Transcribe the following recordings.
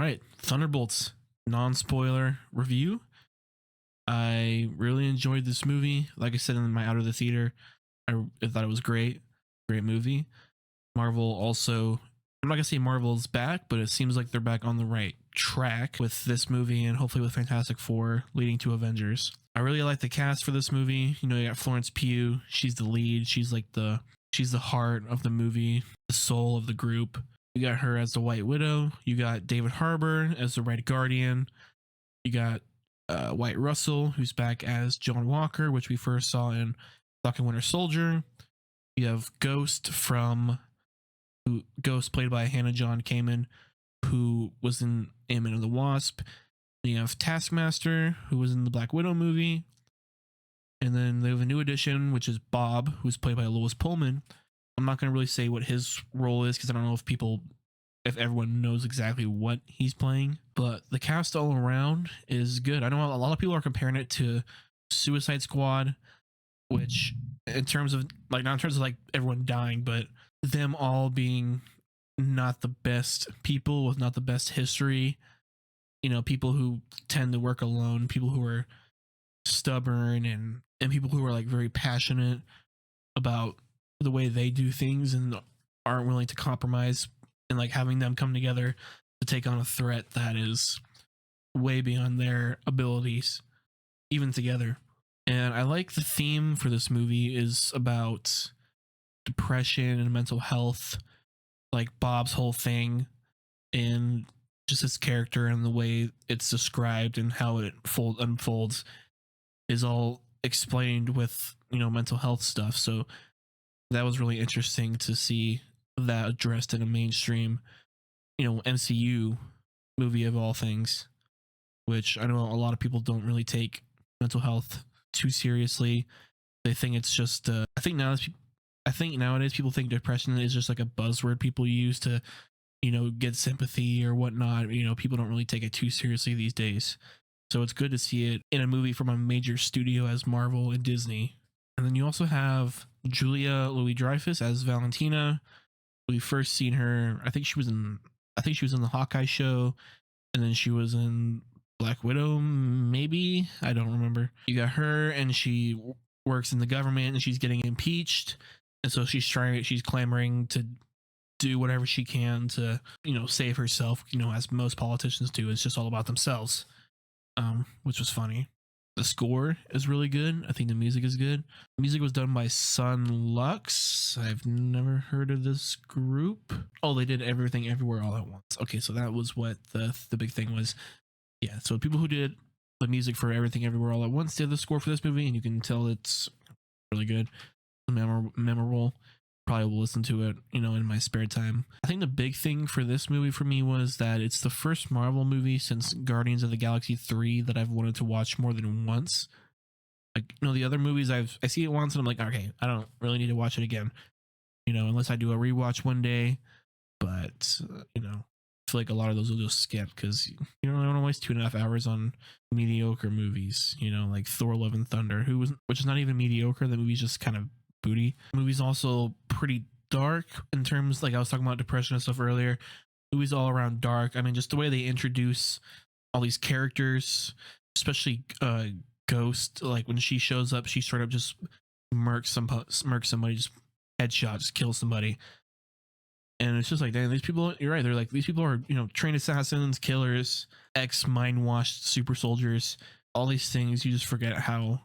right, Thunderbolts non-spoiler review. I really enjoyed this movie. Like I said in my out of the theater, I thought it was great movie. Marvel also, I'm not gonna say Marvel's back, but it seems like they're back on the right track with this movie and hopefully with Fantastic Four leading to Avengers. I really like the cast for this movie. You know, you got Florence Pugh. She's the lead. She's the heart of the movie, the soul of the group. You got her as the White Widow. You got David Harbour as the Red Guardian. You got White Russell, who's back as John Walker, which we first saw in Falcon Winter Soldier. You have Ghost played by Hannah John Kamen, who was in Ant-Man and the Wasp. Then you have Taskmaster, who was in the Black Widow movie. And then they have a new addition, which is Bob, who's played by Lois Pullman. I'm not going to really say what his role is because I don't know if everyone knows exactly what he's playing. But the cast all around is good. I know a lot of people are comparing it to Suicide Squad, which in terms of like, not in terms of like everyone dying, but them all being not the best people with not the best history. You know, people who tend to work alone, people who are stubborn and people who are like very passionate about the way they do things and aren't willing to compromise, and like having them come together to take on a threat that is way beyond their abilities, even together. And I like the theme for this movie is about depression and mental health, like Bob's whole thing and just his character and the way it's described and how it unfolds is all explained with, you know, mental health stuff. So that was really interesting to see that addressed in a mainstream, you know, MCU movie of all things, which I know a lot of people don't really take mental health too seriously. They think it's just I think nowadays people think depression is just like a buzzword people use to, you know, get sympathy or whatnot. You know, people don't really take it too seriously these days. So it's good to see it in a movie from a major studio as Marvel and Disney. And then you also have Julia Louis-Dreyfus as Valentina. We first seen her, I think she was in the Hawkeye show, and then she was in Black Widow, maybe, I don't remember. You got her, and she works in the government, and she's getting impeached, and so she's clamoring to do whatever she can to, you know, save herself. You know, as most politicians do, it's just all about themselves, which was funny. The score is really good. I think the music is good. The music was done by Sun Lux. I've never heard of this group. Oh, they did Everything Everywhere All at Once. Okay, so that was what the big thing was. Yeah, so people who did the music for Everything Everywhere All at Once did the score for this movie, and you can tell it's really good, memorable. Probably will listen to it, you know, in my spare time. I think the big thing for this movie for me was that it's the first Marvel movie since Guardians of the Galaxy 3 that I've wanted to watch more than once. Like, you know, the other movies I see it once and I'm like, okay, I don't really need to watch it again, you know, unless I do a rewatch one day. But you know, I feel like a lot of those will just skip because, you know, I don't want to waste 2.5 hours on mediocre movies, you know, like Thor: Love and Thunder, which is not even mediocre. The movie's just kind of booty. The movie's also pretty dark in terms, like I was talking about depression and stuff earlier. The movie's all around dark. I mean, just the way they introduce all these characters, especially Ghost, like when she shows up, she straight up just murks somebody, just headshot, just kills somebody. And it's just like, damn, these people, you're right, they're like, these people are, you know, trained assassins, killers, mind-washed super soldiers, all these things. You just forget how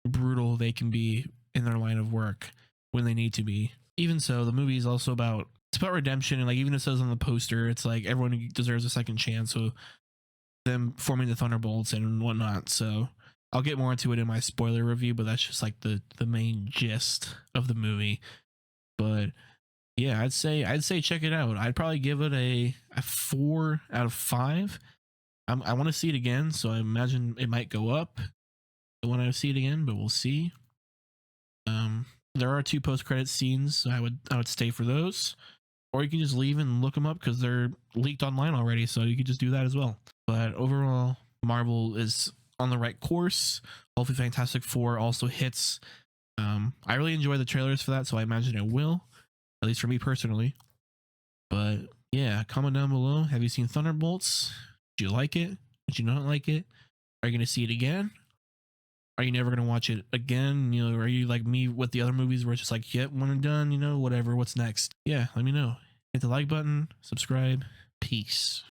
brutal they can be in their line of work when they need to be. Even so, the movie is also about redemption, and like even it says on the poster, it's like everyone deserves a second chance. So them forming the Thunderbolts and whatnot. So I'll get more into it in my spoiler review, but that's just like the main gist of the movie. But yeah, I'd say check it out. I'd probably give it a 4 out of 5. I want to see it again, so I imagine it might go up when I see it again, but we'll see. There are 2 post-credit scenes, so I would stay for those, or you can just leave and look them up because they're leaked online already, so you could just do that as well. But overall, Marvel is on the right course. Hopefully Fantastic Four also hits. I really enjoy the trailers for that, so I imagine it will, at least for me personally. But Yeah, comment down below. Have you seen Thunderbolts? Did you like it? Did you not like it? Are you going to see it again? Are you never going to watch it again? You know, are you like me with the other movies where it's just like, yep, one and done, you know, whatever, what's next? Yeah, let me know. Hit the like button, subscribe. Peace.